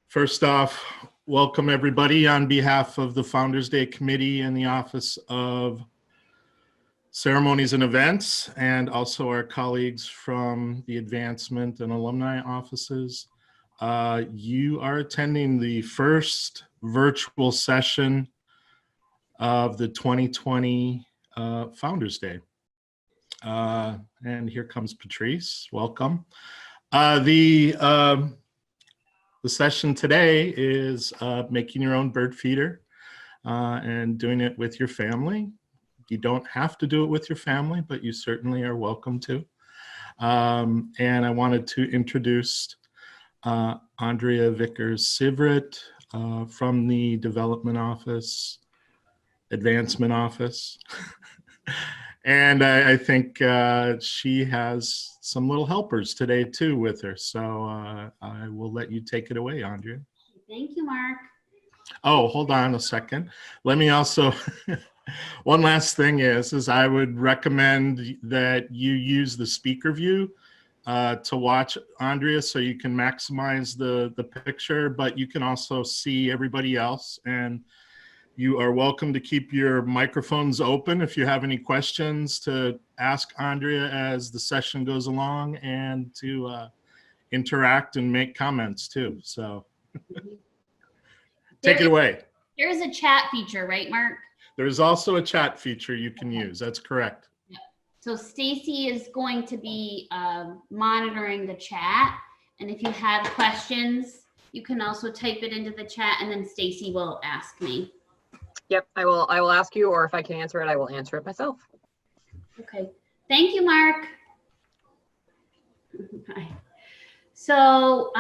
First off, welcome everybody on behalf of the Founders Day Committee and the Office of Ceremonies and Events, and also our colleagues from the Advancement and Alumni offices. You are attending the first virtual session of the 2020 Founders Day. And here comes Patrice, welcome. The session today is making your own bird feeder and doing it with your family. You don't have to do it with your family, but you certainly are welcome to. And I wanted to introduce Andrea Vickers-Sivrit from the Development Office, Advancement Office. And I think she has some little helpers today too with her. So I will let you take it away, Andrea. Thank you, Mark. Oh, hold on a second. Let me also, one last thing is I would recommend that you use the speaker view to watch Andrea so you can maximize the picture, but you can also see everybody else, and you are welcome to keep your microphones open if you have any questions to ask Andrea as the session goes along, and to interact and make comments too. So take it away. There is a chat feature, right, Mark? There is also a chat feature you can use. That's correct. Yeah. So Stacy is going to be monitoring the chat. And if you have questions, you can also type it into the chat, and then Stacy will ask me. Yep, I will ask you, or if I can answer it, I will answer it myself. Okay, thank you, Mark. Bye. So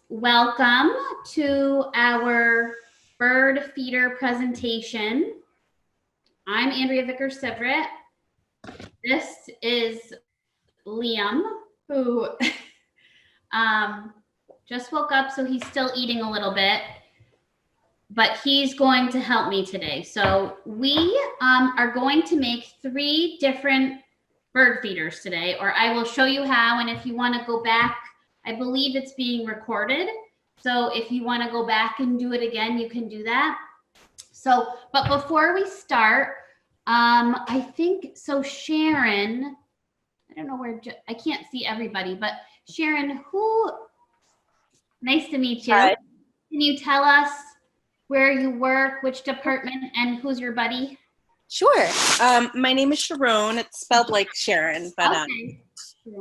welcome to our bird feeder presentation. I'm Andrea Vickers-Sivrit. This is Liam, who just woke up, so he's still eating a little bit, but he's going to help me today. So we are going to make 3 different bird feeders today, or I will show you how. And if you want to go back, I believe it's being recorded. So if you want to go back and do it again, you can do that. So, but before we start, I think, so Sharon, I don't know where, I can't see everybody, but Sharon, nice to meet you. Hi. Can you tell us where you work, which department, and who's your buddy? Sure. My name is Sharon. It's spelled like Sharon, but Okay.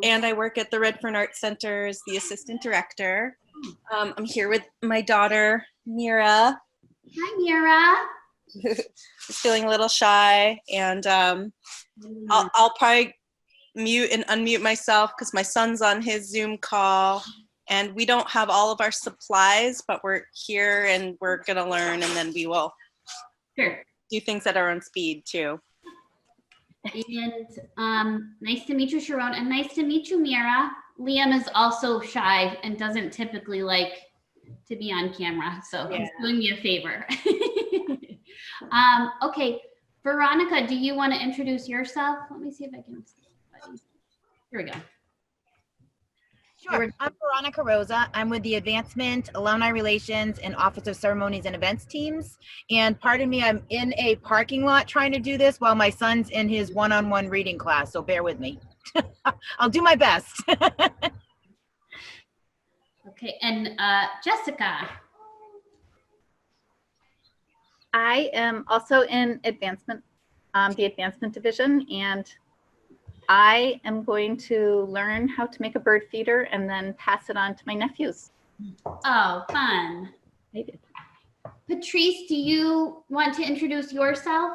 and I work at the Redfern Arts Center as the assistant director. I'm here with my daughter, Mira. Hi, Mira. She's feeling a little shy, and I'll probably mute and unmute myself because my son's on his Zoom call. And we don't have all of our supplies, but we're here and we're going to learn, and then we will do things at our own speed too. And nice to meet you, Sharon, and nice to meet you, Mira. Liam is also shy and doesn't typically like to be on camera, so he's doing me a favor. Okay, Veronica, do you want to introduce yourself? Let me see if I can. Here we go. Sure. I'm Veronica Rosa. I'm with the Advancement, Alumni Relations, and Office of Ceremonies and Events teams. And pardon me, I'm in a parking lot trying to do this while my son's in his one-on-one reading class, so bear with me. I'll do my best. Okay, and Jessica. I am also in Advancement, the Advancement Division, and I am going to learn how to make a bird feeder and then pass it on to my nephews. Oh, fun. I did. Patrice, do you want to introduce yourself?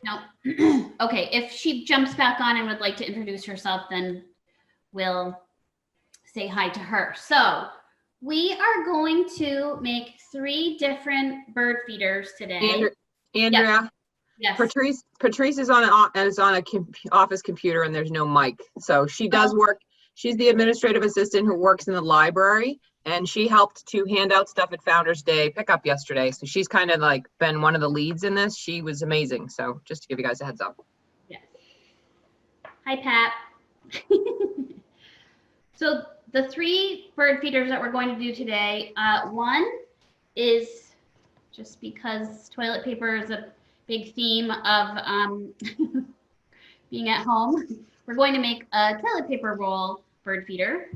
No. Okay, if she jumps back on and would like to introduce herself, then we'll say hi to her. So we are going to make 3 different bird feeders today. Andrea, Yes. Patrice is on a office computer, and there's no mic. So she does work. She's the administrative assistant who works in the library, and she helped to hand out stuff at Founders Day pickup yesterday. So she's kind of like been one of the leads in this. She was amazing. So just to give you guys a heads up. Yes. Hi, Pat. So the 3 bird feeders that we're going to do today, one is, just because toilet paper is a big theme of being at home, we're going to make a toilet paper roll bird feeder.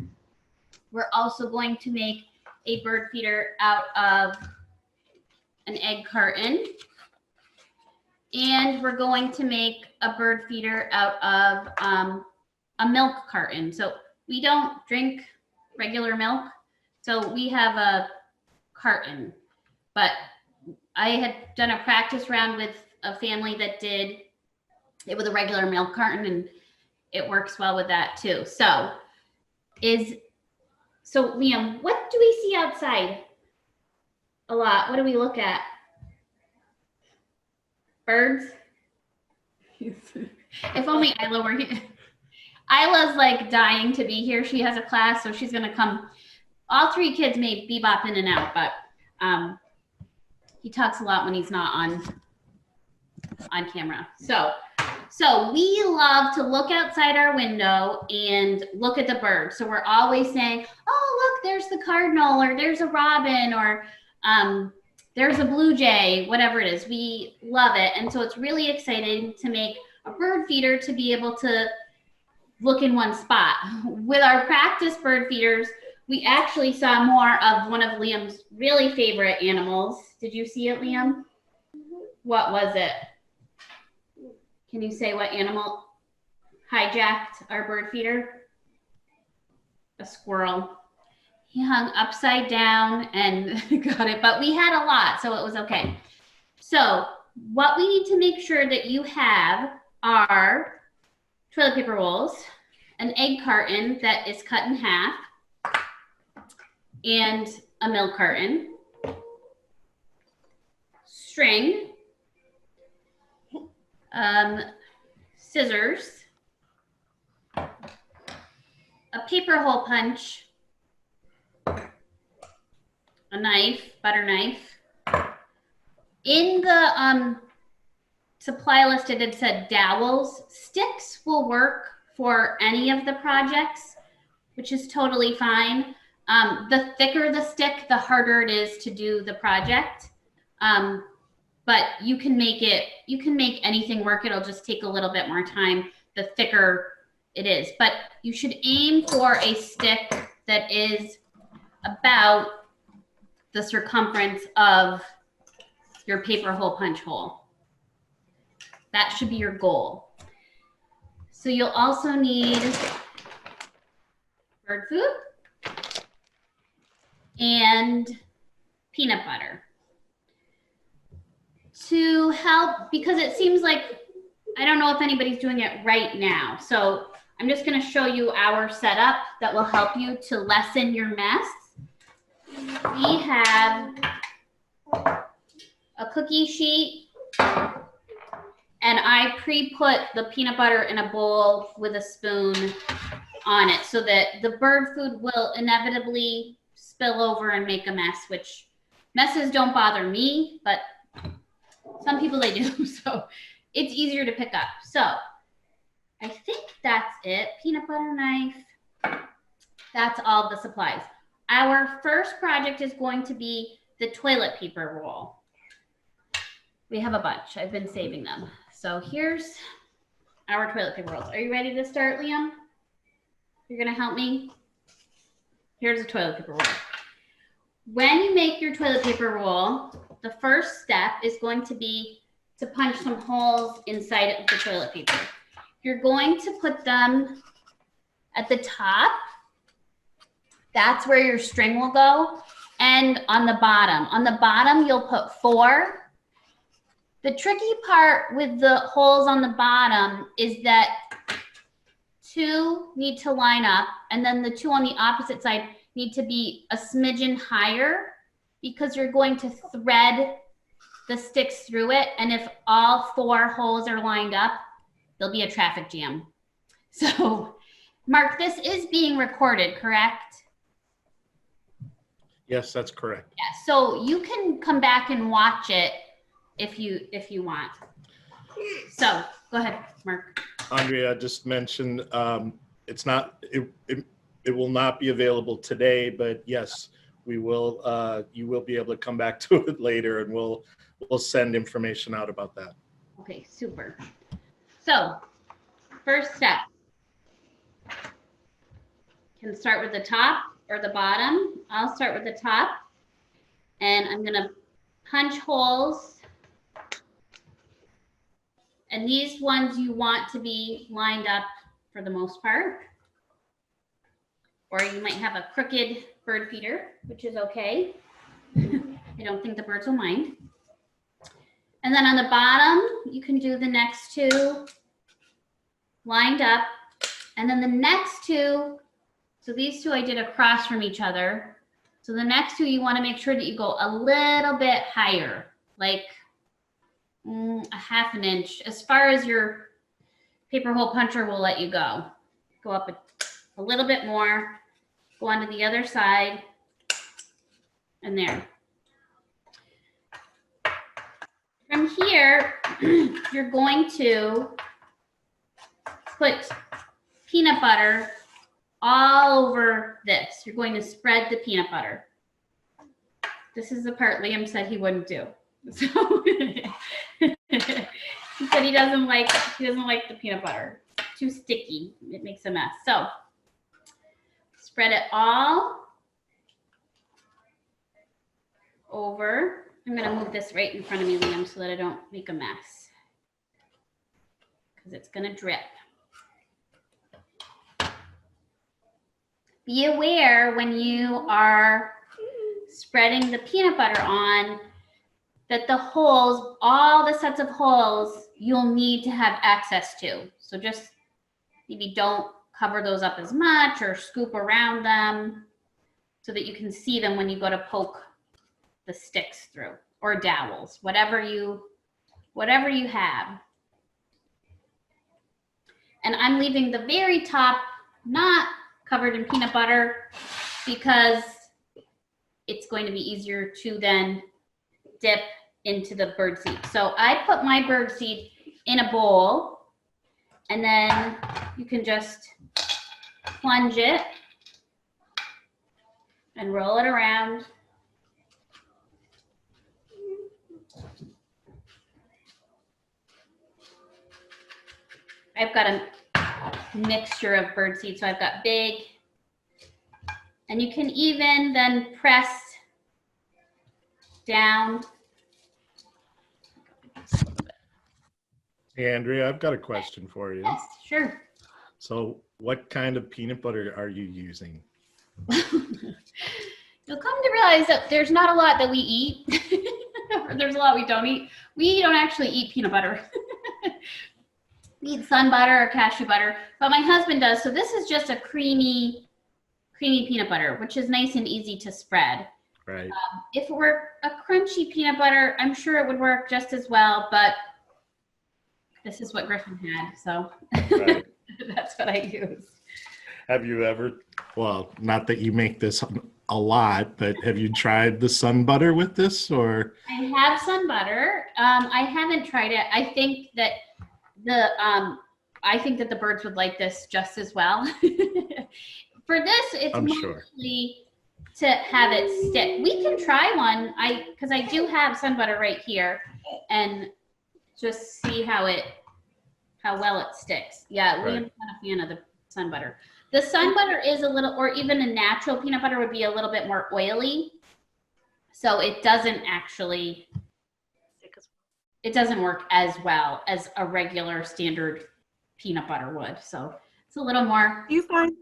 We're also going to make a bird feeder out of an egg carton. And we're going to make a bird feeder out of a milk carton. So we don't drink regular milk, so we have a carton. But I had done a practice round with a family that did it with a regular milk carton, and it works well with that too. So Liam, what do we see outside a lot? What do we look at? Birds? If only Isla were here. Isla's like dying to be here. She has a class, so she's gonna come. All 3 kids may bebop in and out, but he talks a lot when he's not on camera. So we love to look outside our window and look at the birds. So we're always saying, oh, look, there's the cardinal, or there's a robin, or there's a blue jay, whatever it is. We love it. And so it's really exciting to make a bird feeder to be able to look in one spot. With our practice bird feeders, we actually saw more of one of Liam's really favorite animals. Did you see it, Liam? What was it? Can you say what animal hijacked our bird feeder? A squirrel. He hung upside down and got it, but we had a lot, so it was okay. So what we need to make sure that you have are toilet paper rolls, an egg carton that is cut in half, and a milk carton, string, scissors, a paper hole punch, a knife, butter knife. In the supply list, it had said dowels. Sticks will work for any of the projects, which is totally fine. The thicker the stick, the harder it is to do the project. But you can make anything work. It'll just take a little bit more time the thicker it is. But you should aim for a stick that is about the circumference of your paper hole punch hole. That should be your goal. So you'll also need bird food and peanut butter to help, because it seems like, I don't know if anybody's doing it right now. So I'm just going to show you our setup that will help you to lessen your mess. We have a cookie sheet, and I pre-put the peanut butter in a bowl with a spoon on it so that the bird food will inevitably spill over and make a mess, which messes don't bother me, but some people they do. So it's easier to pick up. So I think that's it. Peanut butter knife. That's all the supplies. Our first project is going to be the toilet paper roll. We have a bunch. I've been saving them. So here's our toilet paper rolls. Are you ready to start, Liam? You're going to help me? Here's a toilet paper roll. When you make your toilet paper roll, the first step is going to be to punch some holes inside of the toilet paper. You're going to put them at the top. That's where your string will go. And on the bottom. On the bottom, you'll put 4. The tricky part with the holes on the bottom is that 2 need to line up, and then the 2 on the opposite side need to be a smidgen higher, because you're going to thread the sticks through it. And if all 4 holes are lined up, there'll be a traffic jam. So, Mark, this is being recorded, correct? Yes, that's correct. Yeah, so you can come back and watch it if you want. So go ahead, Mark. Andrea just mentioned it's not it will not be available today, but yes, we will. You will be able to come back to it later, and we'll send information out about that. Okay, super. So, first step. Can start with the top or the bottom. I'll start with the top, and I'm gonna punch holes. And these ones you want to be lined up for the most part. Or you might have a crooked bird feeder, which is okay. I don't think the birds will mind. And then on the bottom, you can do the next two lined up. And then the next two, so these two I did across from each other. So the next two, you want to make sure that you go a little bit higher, like a half an inch, as far as your paper hole puncher will let you go. Go up a little bit more, go onto the other side, and there. From here, you're going to put peanut butter all over this. You're going to spread the peanut butter. This is the part Liam said he wouldn't do. So he said he doesn't like the peanut butter. It's too sticky. It makes a mess. So spread it all over. I'm going to move this right in front of me, Liam, so that I don't make a mess, because it's going to drip. Be aware when you are spreading the peanut butter on that the holes, all the sets of holes, you'll need to have access to. So just maybe don't cover those up as much or scoop around them so that you can see them when you go to poke the sticks through, or dowels, whatever you have. And I'm leaving the very top not covered in peanut butter because it's going to be easier to then dip into the bird seed. So I put my bird seed in a bowl, and then you can just plunge it and roll it around. I've got a mixture of bird seed, so I've got big, and you can even then press down. Hey, Andrea, I've got a question for you. Yes, sure. So what kind of peanut butter are you using? You'll come to realize that there's not a lot that we eat. Or there's a lot we don't eat. We don't actually eat peanut butter. We eat sun butter or cashew butter, but my husband does. So this is just a creamy peanut butter, which is nice and easy to spread. Right. If it were a crunchy peanut butter, I'm sure it would work just as well, but this is what Griffin had, so Right. that's what I use. Have you ever, well, not that you make this a lot, but have you tried the sun butter with this, or? I have sun butter. I haven't tried it. I think that the birds would like this just as well. For this, it's I'm mostly sure. to have it stick. We can try one. Because I do have sun butter right here, and just see how well it sticks. Yeah, Right. Liam's not a fan of the sun butter. The sun butter is a little, or even a natural peanut butter would be a little bit more oily. So it doesn't actually, it doesn't work as well as a regular standard peanut butter would. So it's a little more. Do you find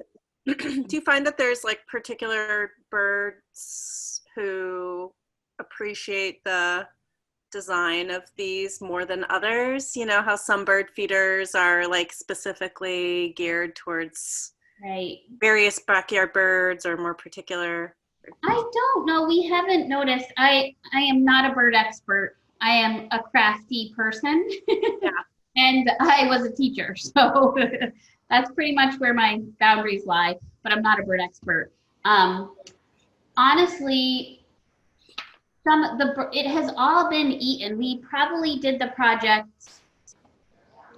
that there's like particular birds who appreciate the design of these more than others? You know how some bird feeders are like specifically geared towards Right. various backyard birds or more particular? I don't know. We haven't noticed. I am not a bird expert. I am a crafty person. Yeah. And I was a teacher. So that's pretty much where my boundaries lie, but I'm not a bird expert. Honestly, it has all been eaten. We probably did the project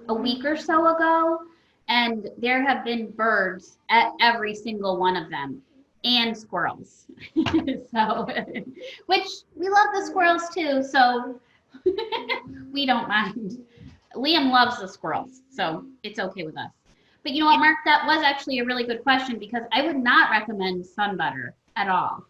a week or so ago, and there have been birds at every single one of them, and squirrels. So, which we love the squirrels too, so we don't mind. Liam loves the squirrels, so it's okay with us. But you know what, Mark, that was actually a really good question, because I would not recommend sun butter at all.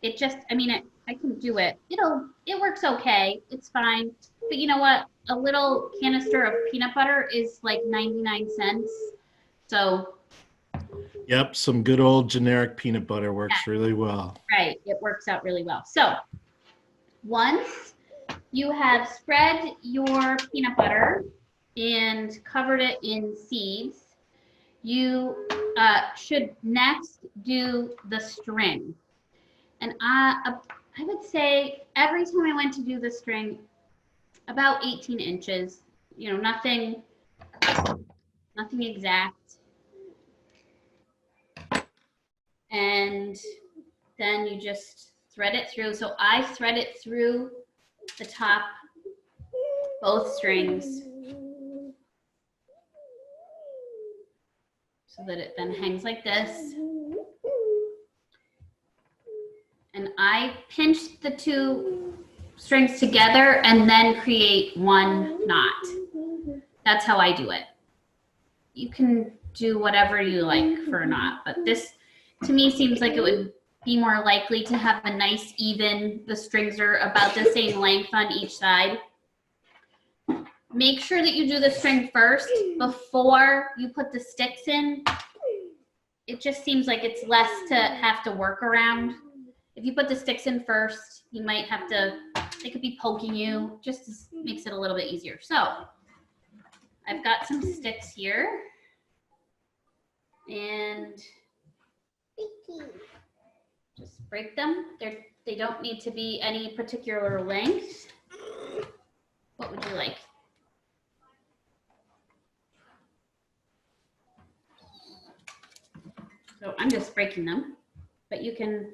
It just, I mean, I can do it. It works okay. It's fine. But you know what? A little canister of peanut butter is like 99 cents. So, Yep, some good old generic peanut butter works really well. right, it works out really well. So, once you have spread your peanut butter and covered it in seeds, you should next do the string. And I would say every time I went to do the string, about 18 inches, nothing exact. And then you just thread it through. So I thread it through the top, both strings, so that it then hangs like this. And I pinch the two strings together and then create one knot. That's how I do it. You can do whatever you like for a knot, but this to me seems like it would be more likely to have a nice even, the strings are about the same length on each side. Make sure that you do the string first before you put the sticks in. It just seems like it's less to have to work around. If you put the sticks in first, you might have to, they could be poking you, just makes it a little bit easier. So I've got some sticks here, and just break them. They don't need to be any particular length. What would you like? So I'm just breaking them, but you can,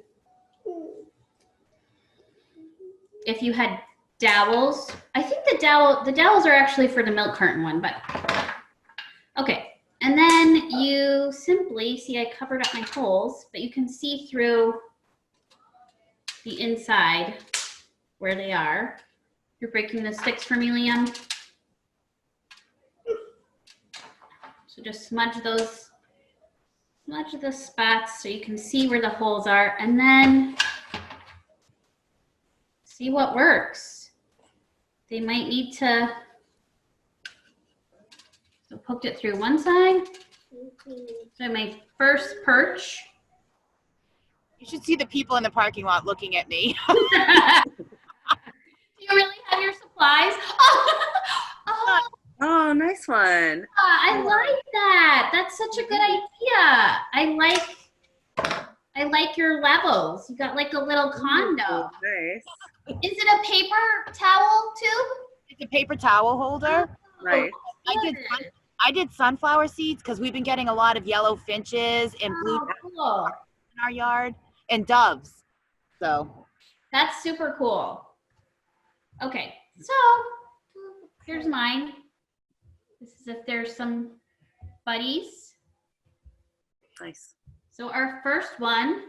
if you had dowels, I think the dowels are actually for the milk carton one, but okay. And then you simply, see I covered up my holes, but you can see through the inside where they are. You're breaking the sticks for me, Liam. So just smudge the spots so you can see where the holes are, and then see what works. They might need to, so poked it through one side. So my first perch. You should see the people in the parking lot looking at me. Do you really have your supplies? Oh, nice one. I like that. That's such a good idea. I like your levels. You got like a little condo. Nice. Is it a paper towel too? It's a paper towel holder. Nice. I did sunflower seeds because we've been getting a lot of yellow finches and blue Oh, cool. in our yard, and doves. So That's super cool. Okay, so here's mine. This is if there's some buddies. Nice. So our first one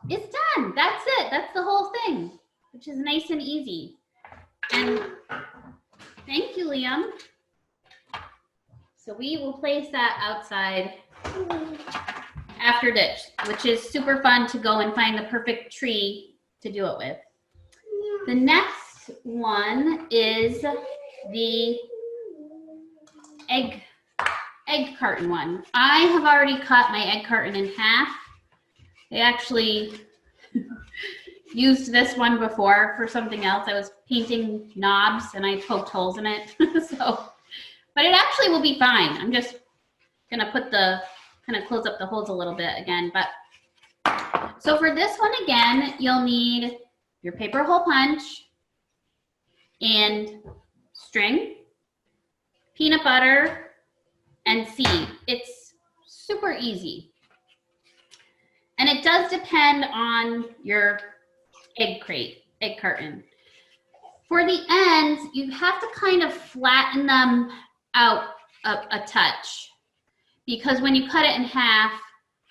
is done. That's it. That's the whole thing, which is nice and easy. And thank you, Liam. So we will place that outside after this, which is super fun to go and find the perfect tree to do it with. The next one is the egg carton one. I have already cut my egg carton in half. I actually used this one before for something else. I was painting knobs and I poked holes in it. But it actually will be fine. I'm just gonna put kind of close up the holes a little bit again. But so for this one again, you'll need your paper hole punch and string, peanut butter, and seed. It's super easy. And it does depend on your egg carton. For the ends, you have to kind of flatten them out a touch, because when you cut it in half,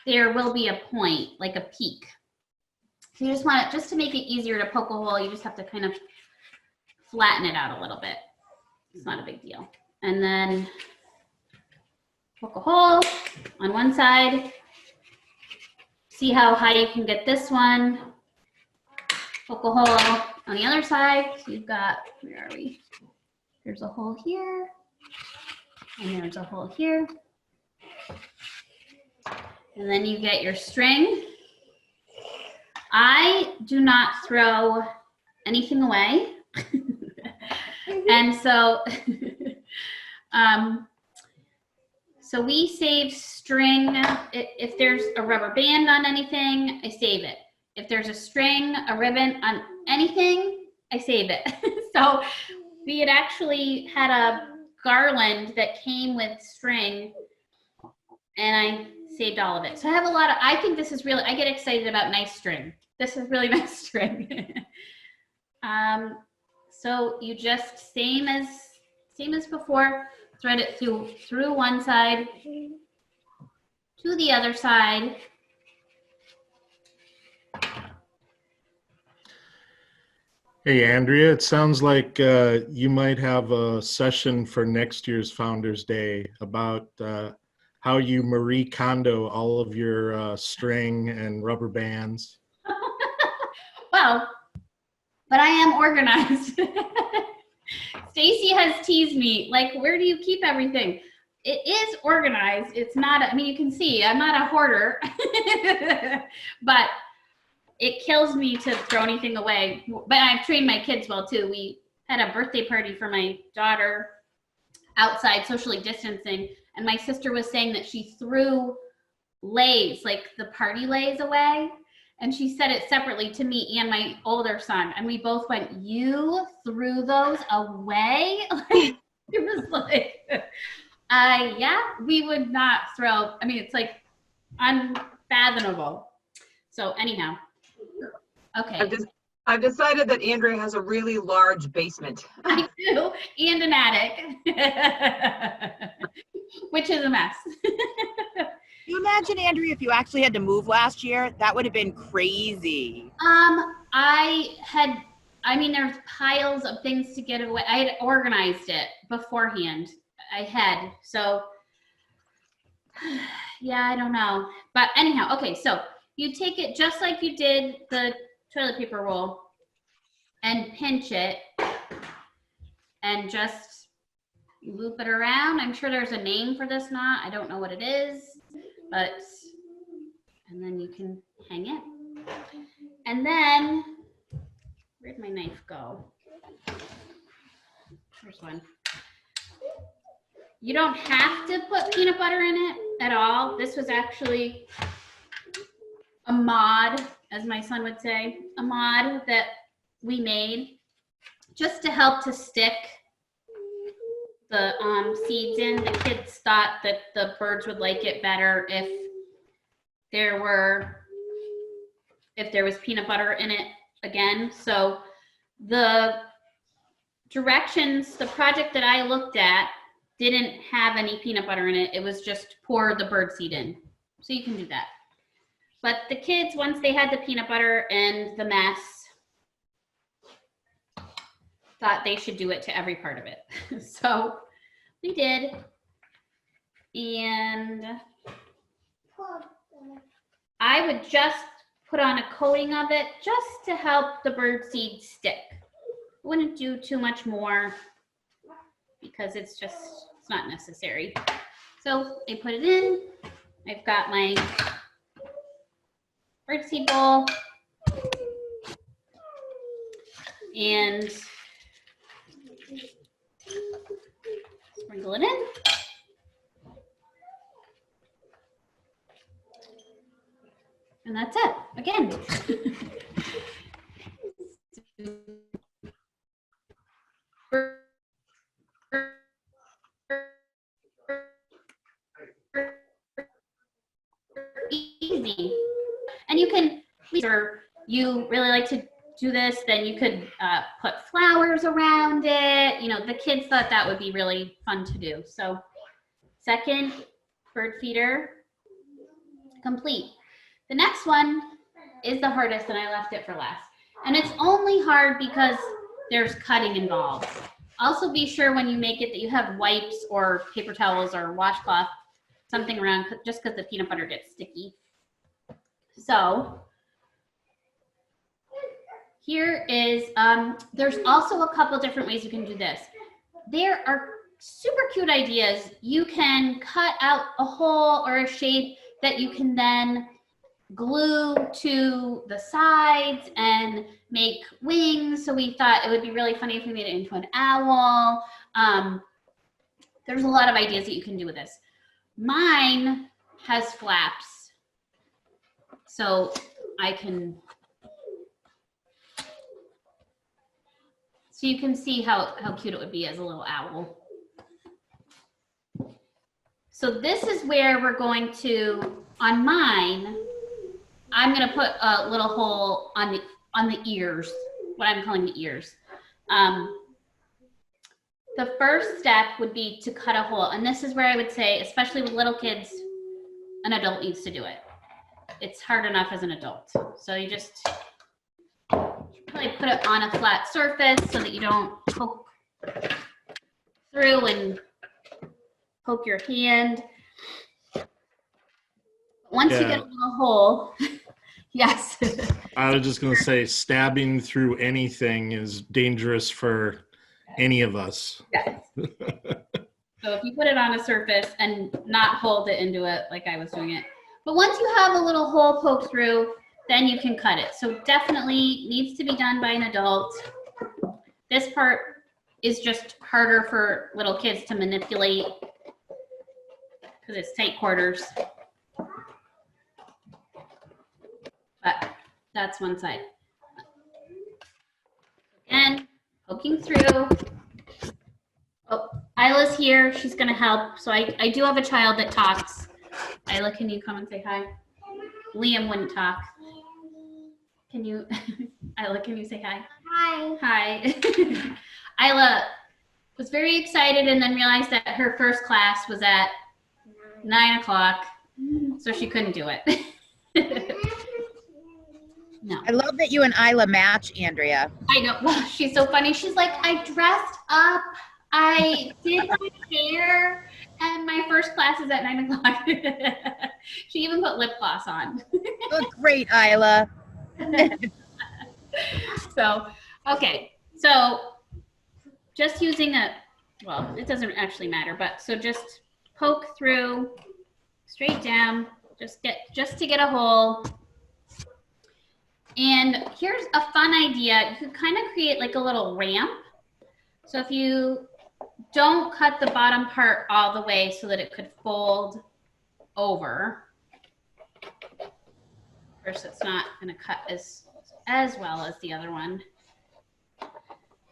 there will be a point, like a peak. So you just want it, just to make it easier to poke a hole, you just have to kind of flatten it out a little bit. It's not a big deal. And then poke a hole on one side. See how high you can get this one. Poke a hole on the other side. So you've got, where are we? There's a hole here. And there's a hole here. And then you get your string. I do not throw anything away. And so, so we save string. If there's a rubber band on anything, I save it. If there's a string, a ribbon on anything, I save it. So we had actually had a garland that came with string, and I saved all of it. So I have a lot of, I think this is really, I get excited about nice string. This is really nice string. So you just, same as before, thread it through one side to the other side. Hey, Andrea, it sounds like you might have a session for next year's Founders Day about how you Marie Kondo all of your string and rubber bands. Well, but I am organized. Stacy has teased me, like, where do you keep everything? It is organized. It's not, I mean, you can see I'm not a hoarder, but it kills me to throw anything away. But I've trained my kids well too. We had a birthday party for my daughter outside, socially distancing, and my sister was saying that she threw lays, like the party lays, away. And she said it separately to me and my older son. And we both went, you threw those away? Like, it was like, yeah, we would not throw, I mean, it's like unfathomable. So anyhow, okay. I've decided that Andrea has a really large basement. I do, and an attic, which is a mess. Can you imagine, Andrea, if you actually had to move last year? That would have been crazy. I mean, there's piles of things to get away. I had organized it beforehand. I had, so yeah, I don't know. But anyhow, okay, so you take it just like you did the toilet paper roll and pinch it and just loop it around. I'm sure there's a name for this knot. I don't know what it is. But, and then you can hang it. And then, where'd my knife go? There's one. You don't have to put peanut butter in it at all. This was actually a mod, as my son would say, a mod that we made just to help to stick the seeds in. The kids thought that the birds would like it better if there was peanut butter in it again. So the directions, the project that I looked at didn't have any peanut butter in it. It was just pour the bird seed in. So you can do that. But the kids, once they had the peanut butter and the mess, thought they should do it to every part of it. So we did. And I would just put on a coating of it just to help the bird seed stick. Wouldn't do too much more because it's not necessary. So I put it in. I've got my birdseed bowl and sprinkle it in. And that's it, again. Easy. And you can, or you really like to do this, then you could put flowers around it. You know, the kids thought that would be really fun to do. So second bird feeder complete. The next one is the hardest, and I left it for last. And it's only hard because there's cutting involved. Also be sure when you make it that you have wipes or paper towels or washcloth, something around, just because the peanut butter gets sticky. So here is, there's also a couple different ways you can do this. There are super cute ideas. You can cut out a hole or a shape that you can then glue to the sides and make wings. So we thought it would be really funny if we made it into an owl. There's a lot of ideas that you can do with this. Mine has flaps, so I can, so you can see how cute it would be as a little owl. So this is where we're going to, on mine, I'm going to put a little hole on the ears, what I'm calling the ears. The first step would be to cut a hole. And this is where I would say, especially with little kids, an adult needs to do it. It's hard enough as an adult. So you just probably put it on a flat surface so that you don't poke through and poke your hand. Once you get a little hole, yes. I was just going to say, stabbing through anything is dangerous for any of us. Yes. So if you put it on a surface and not hold it into it like I was doing it. But once you have a little hole poked through, then you can cut it. So definitely needs to be done by an adult. This part is just harder for little kids to manipulate because it's tight quarters. But that's one side. Again, poking through. Oh, Isla's here. She's going to help. So I do have a child that talks. Isla, can you come and say hi? Liam wouldn't talk. Can you, Isla, can you say hi? Hi. Hi. Isla was very excited and then realized that her first class was at 9 o'clock, so she couldn't do it. No. I love that you and Isla match, Andrea. I know. Well, she's so funny. She's like, I dressed up. I did my hair, and my first class is at 9 o'clock. She even put lip gloss on. Look great, Isla. So, okay. So just using a, well, it doesn't actually matter, but so just poke through, straight down, just to get a hole. And here's a fun idea. You could kind of create like a little ramp. So if you don't cut the bottom part all the way so that it could fold over. First, it's not going to cut as well as the other one.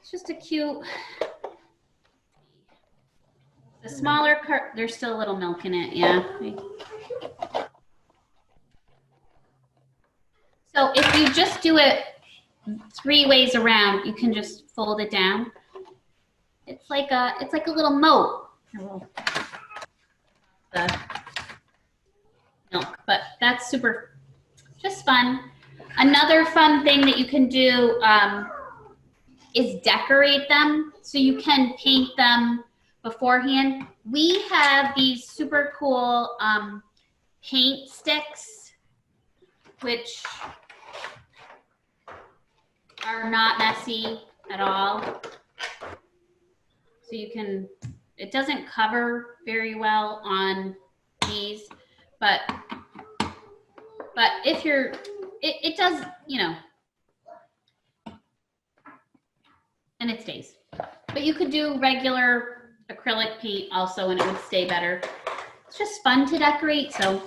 It's just a cute, the smaller part, there's still a little milk in it, yeah. So if you just do it 3 ways around, you can just fold it down. It's like a little moat. The milk, but that's super, just fun. Another fun thing that you can do is decorate them. So you can paint them beforehand. We have these super cool paint sticks, which are not messy at all. So you can, it doesn't cover very well on these, but if you're, it does, you know, and it stays. But you could do regular acrylic paint also and it would stay better. It's just fun to decorate. So,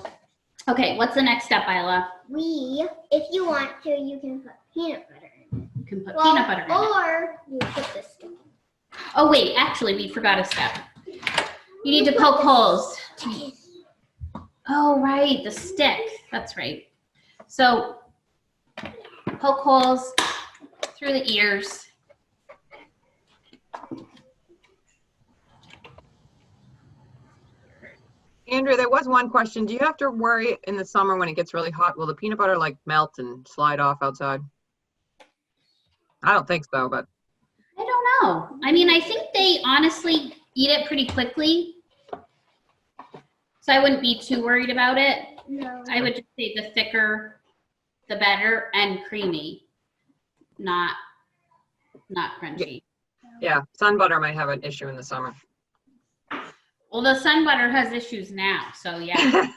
okay, what's the next step, Isla? If you want to, you can put peanut butter in it. You can put peanut butter in it. Or you put this in. Oh wait, actually we forgot a step. You need to poke holes. Oh right, the stick, that's right. So poke holes through the ears. Andrea, there was one question. Do you have to worry in the summer when it gets really hot? Will the peanut butter like melt and slide off outside? I don't think so, but I don't know. I mean, I think they honestly eat it pretty quickly. So I wouldn't be too worried about it. No. I would just say the thicker, the better, and creamy, not crunchy. yeah, sun butter might have an issue in the summer. Well, the sun butter has issues now, so yeah.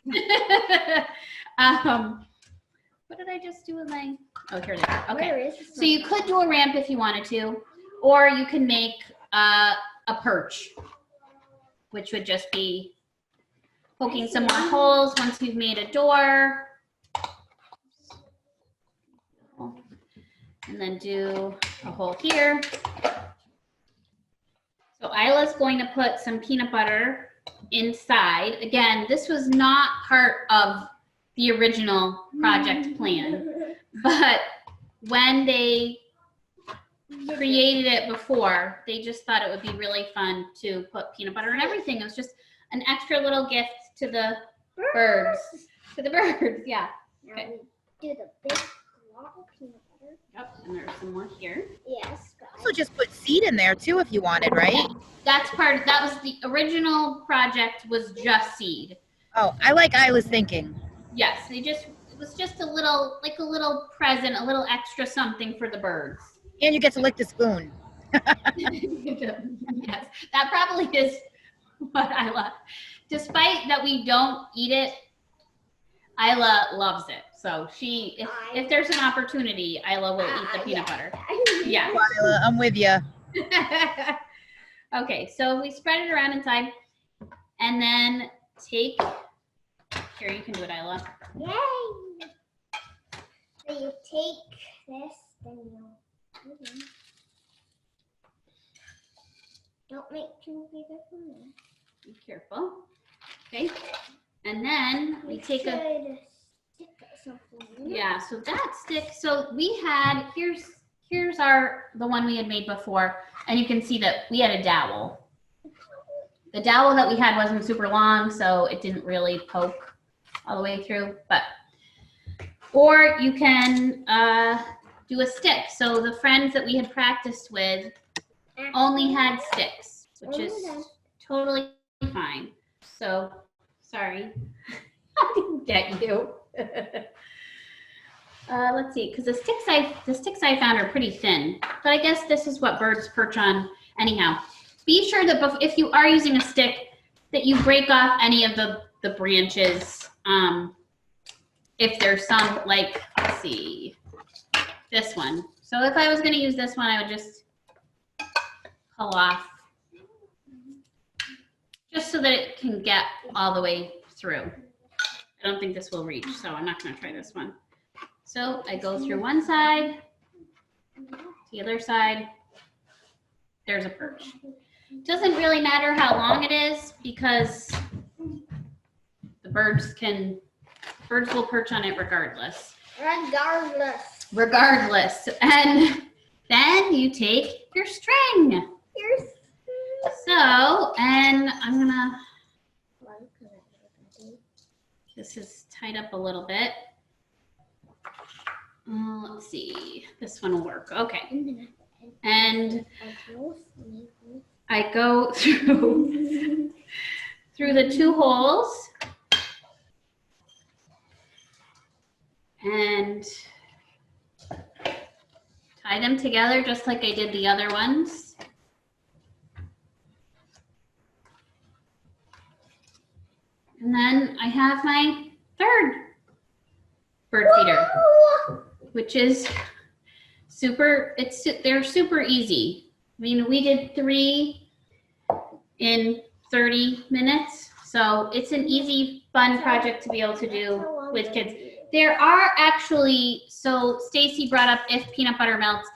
What did I just do with my? Oh, here they are. Okay. Where is the So you could do a ramp if you wanted to, or you can make a perch, which would just be poking some more holes once you've made a door. And then do a hole here. So Isla's going to put some peanut butter inside. Again, this was not part of the original project plan, but when they created it before, they just thought it would be really fun to put peanut butter in everything. It was just an extra little gift to the birds. To the birds, yeah. Now Okay. we do the big block of peanut butter. Yep, and there's some more here. Yes, guys. Also just put seed in there too if you wanted, right? That's that was the original project, was just seed. Oh, I like Isla's thinking. Yes, it was just a little, like a little present, a little extra something for the birds. And you get to lick the spoon. Yes, that probably is what Isla, despite that we don't eat it, Isla loves it. So if there's an opportunity, Isla will eat the peanut butter. Yeah. Isla, I'm with you. Okay, so we spread it around inside, and then here, you can do it, Isla. Yay! So you take this, then you don't make too big of a mess. Be careful. Okay, and then we take Try to stick something in it. yeah, so that stick, so we had, here's the one we had made before, and you can see that we had a dowel. The dowel that we had wasn't super long, so it didn't really poke all the way through, or you can do a stick. So the friends that we had practiced with only had sticks, which is totally fine. So, sorry, I didn't get you. Let's see, because the sticks I found are pretty thin, but I guess this is what birds perch on anyhow. Be sure that if you are using a stick, that you break off any of the branches. If there's some, like, let's see, this one. So if I was going to use this one, I would just pull off, just so that it can get all the way through. I don't think this will reach, so I'm not going to try this one. So I go through one side, the other side, there's a perch. Doesn't really matter how long it is, because the birds will perch on it regardless. Regardless. And then you take your string. So, and I'm gonna, this is tied up a little bit. Let's see, this one will work. Okay. And I go through the two holes and tie them together just like I did the other ones. And then I have my third bird feeder, which is they're super easy. I mean, we did 3 in 30 minutes. So it's an easy, fun project to be able to do with kids. There are actually, so Stacy brought up if peanut butter melts.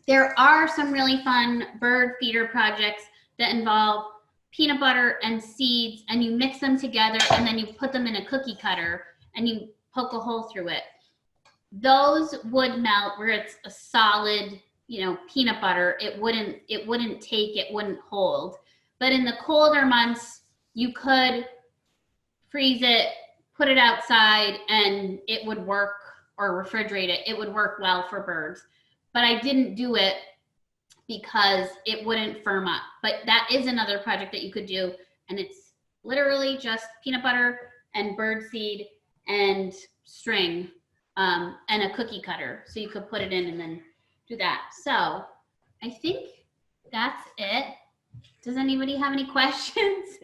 There are some really fun bird feeder projects that involve peanut butter and seeds, and you mix them together and then you put them in a cookie cutter and you poke a hole through it. Those would melt where it's a solid, peanut butter. It wouldn't hold. But in the colder months, you could freeze it, put it outside, and it would work, or refrigerate it. It would work well for birds. But I didn't do it because it wouldn't firm up. But that is another project that you could do. And it's literally just peanut butter and bird seed and string and a cookie cutter. So you could put it in and then do that. So I think that's it. Does anybody have any questions?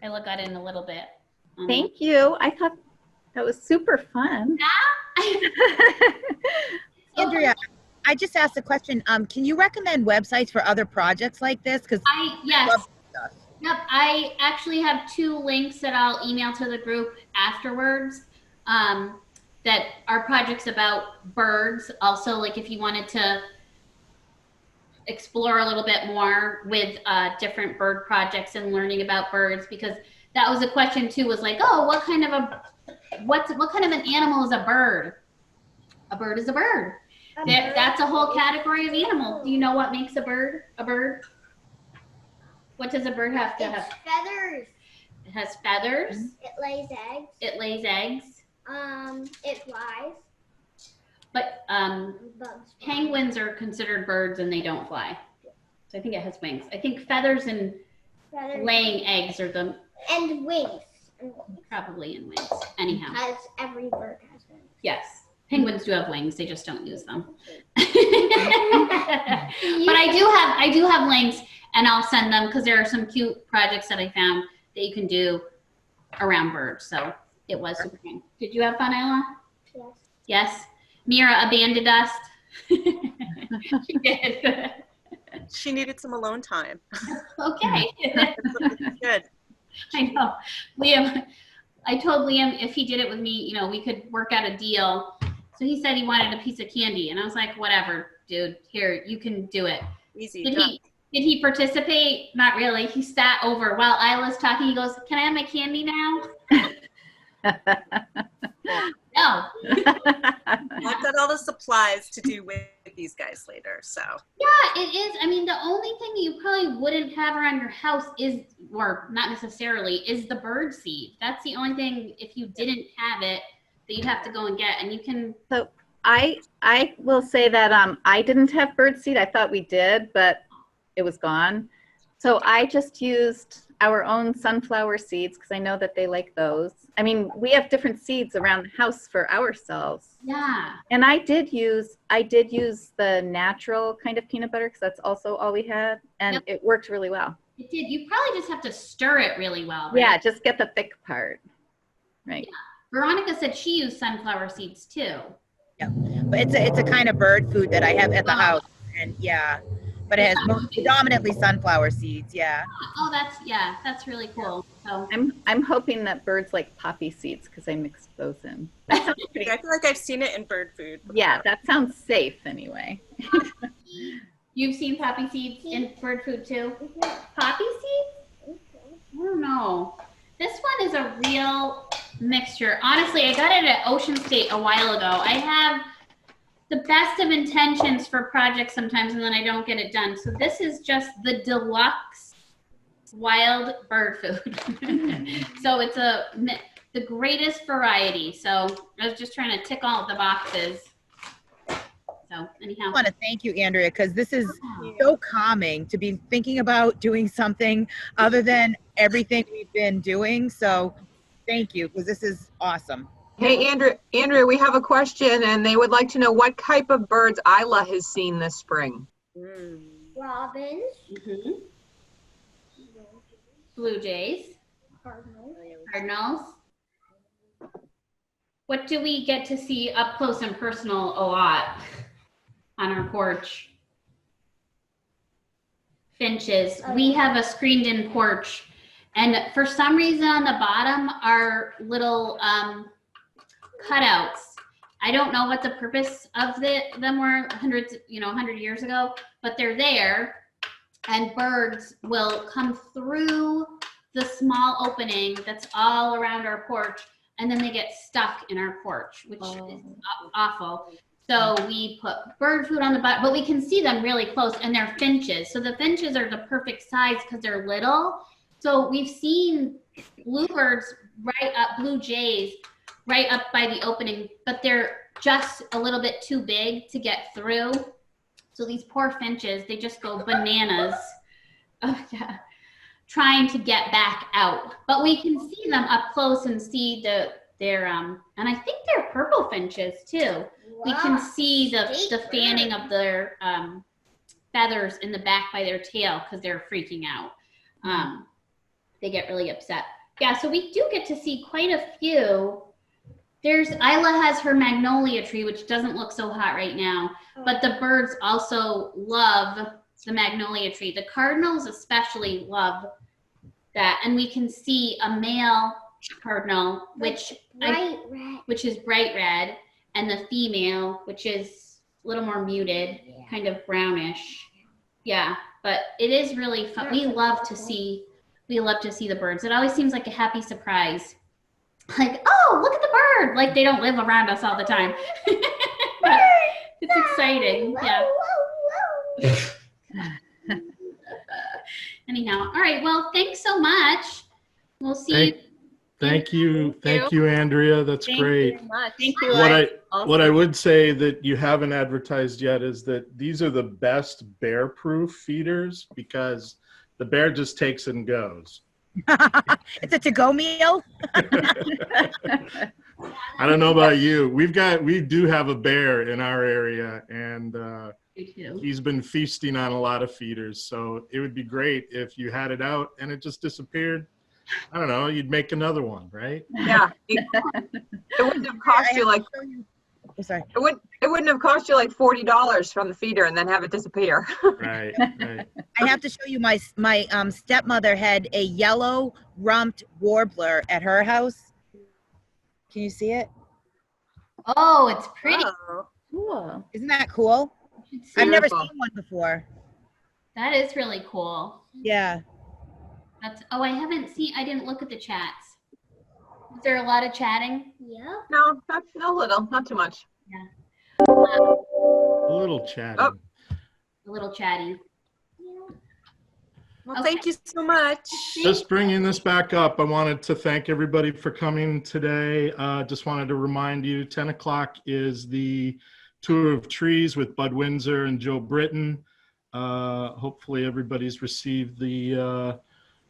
I look at it in a little bit. Thank you. I thought that was super fun. Andrea, I just asked a question. Can you recommend websites for other projects like this? Because Yes. love stuff. Yep, I actually have 2 links that I'll email to the group afterwards that are projects about birds. Also, like if you wanted to explore a little bit more with different bird projects and learning about birds, because that was a question too, was like, oh, what kind of an animal is a bird? A bird is a bird. That's a whole category of animal. Do you know what makes a bird a bird? What does a bird have to have? Feathers. It has feathers. It lays eggs. It lays eggs. It flies. But Bugs. penguins are considered birds and they don't fly. So I think it has wings. I think feathers and Feathers. laying eggs are the And wings. probably in wings. Anyhow, As every bird has wings. yes. Penguins do have wings. They just don't use them. But I do have links, and I'll send them because there are some cute projects that I found that you can do around birds. So it was super fun. Did you have fun, Isla? Yes. Yes. Mira abandoned us. She did. She needed some alone time. Okay. Good. I know. Liam, I told Liam if he did it with me, we could work out a deal. So he said he wanted a piece of candy, and I was like, whatever, dude. Here, you can do it. Easy. Did he participate? Not really. He sat over while Isla's talking. He goes, "Can I have my candy now?" No. I've got all the supplies to do with these guys later, so. Yeah, it is. I mean, the only thing that you probably wouldn't have around your house is, or not necessarily, is the bird seed. That's the only thing, if you didn't have it, that you'd have to go and get. And you can. So I will say that I didn't have bird seed. I thought we did, but it was gone. So I just used our own sunflower seeds because I know that they like those. I mean, we have different seeds around the house for ourselves. Yeah. And I did use the natural kind of peanut butter because that's also all we had, and it worked really well. It did. You probably just have to stir it really well. Right? Yeah, just get the thick part. Right. Yeah. Veronica said she used sunflower seeds too. Yeah, but it's a kind of bird food that I have at the house, and yeah, but it has predominantly sunflower seeds. Yeah. Oh, that's really cool. So I'm hoping that birds like poppy seeds because I mixed those in. I feel like I've seen it in bird food before. Yeah, that sounds safe anyway. You've seen poppy seeds in bird food too? Poppy seeds? I don't know. This one is a real mixture. Honestly, I got it at Ocean State a while ago. I have the best of intentions for projects sometimes, and then I don't get it done. So this is just the deluxe wild bird food. So it's the greatest variety. So I was just trying to tick all of the boxes. So anyhow. I want to thank you, Andrea, because this is so calming to be thinking about doing something other than everything we've been doing. So thank you, because this is awesome. Hey, Andrea, we have a question, and they would like to know what type of birds Isla has seen this spring. Robins. Mm-hmm. Blue jays. Cardinals. What do we get to see up close and personal a lot on our porch? Finches. We have a screened in porch, and for some reason on the bottom are little cutouts. I don't know what the purpose of them were 100 years ago, but they're there, and birds will come through the small opening that's all around our porch, and then they get stuck in our porch, which is awful. So we put bird food on the bottom, but we can see them really close, and they're finches. So the finches are the perfect size because they're little. So we've seen bluebirds blue jays right up by the opening, but they're just a little bit too big to get through. So these poor finches, they just go bananas. Oh, yeah. Trying to get back out, but we can see them up close and see their and I think they're purple finches too. We can see the fanning of their feathers in the back by their tail because they're freaking out. They get really upset. Yeah, so we do get to see quite a few. There's Isla has her magnolia tree, which doesn't look so hot right now, but the birds also love the magnolia tree. The cardinals especially love that, and we can see a male cardinal, which is bright red, and the female, which is a little more muted, kind of brownish. Yeah, but it is really fun. We love to see the birds. It always seems like a happy surprise. Like, oh, look at the bird! Like they don't live around us all the time. It's exciting. Yeah. Anyhow, all right. Well, thanks so much. We'll see you. Thank you, Andrea. That's great. Thank you. What I would say that you haven't advertised yet is that these are the best bear-proof feeders because the bear just takes and goes. It's a to-go meal. I don't know about you. We do have a bear in our area, and he's been feasting on a lot of feeders. So it would be great if you had it out and it just disappeared. I don't know. You'd make another one, right? Yeah. It wouldn't have cost you like. Sorry. It wouldn't have cost you like $40 from the feeder and then have it disappear. Right. I have to show you my stepmother had a yellow rumped warbler at her house. Can you see it? Oh, it's pretty. Oh. Cool. Isn't that cool? I've never seen one before. That is really cool. Yeah. I didn't look at the chats. Is there a lot of chatting? Yeah. No, not too much. A little chatty. Oh. A little chatty. Well, thank you so much. Just bringing this back up, I wanted to thank everybody for coming today. Just wanted to remind you, 10 o'clock is the Tour of Trees with Bud Windsor and Joe Britton. Hopefully everybody's received the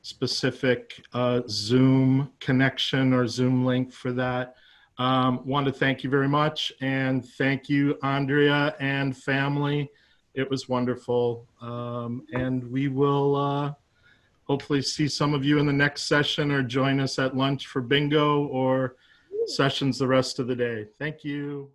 specific Zoom connection or Zoom link for that. Want to thank you very much, and thank you, Andrea and family. It was wonderful, and we will hopefully see some of you in the next session or join us at lunch for bingo or sessions the rest of the day. Thank you.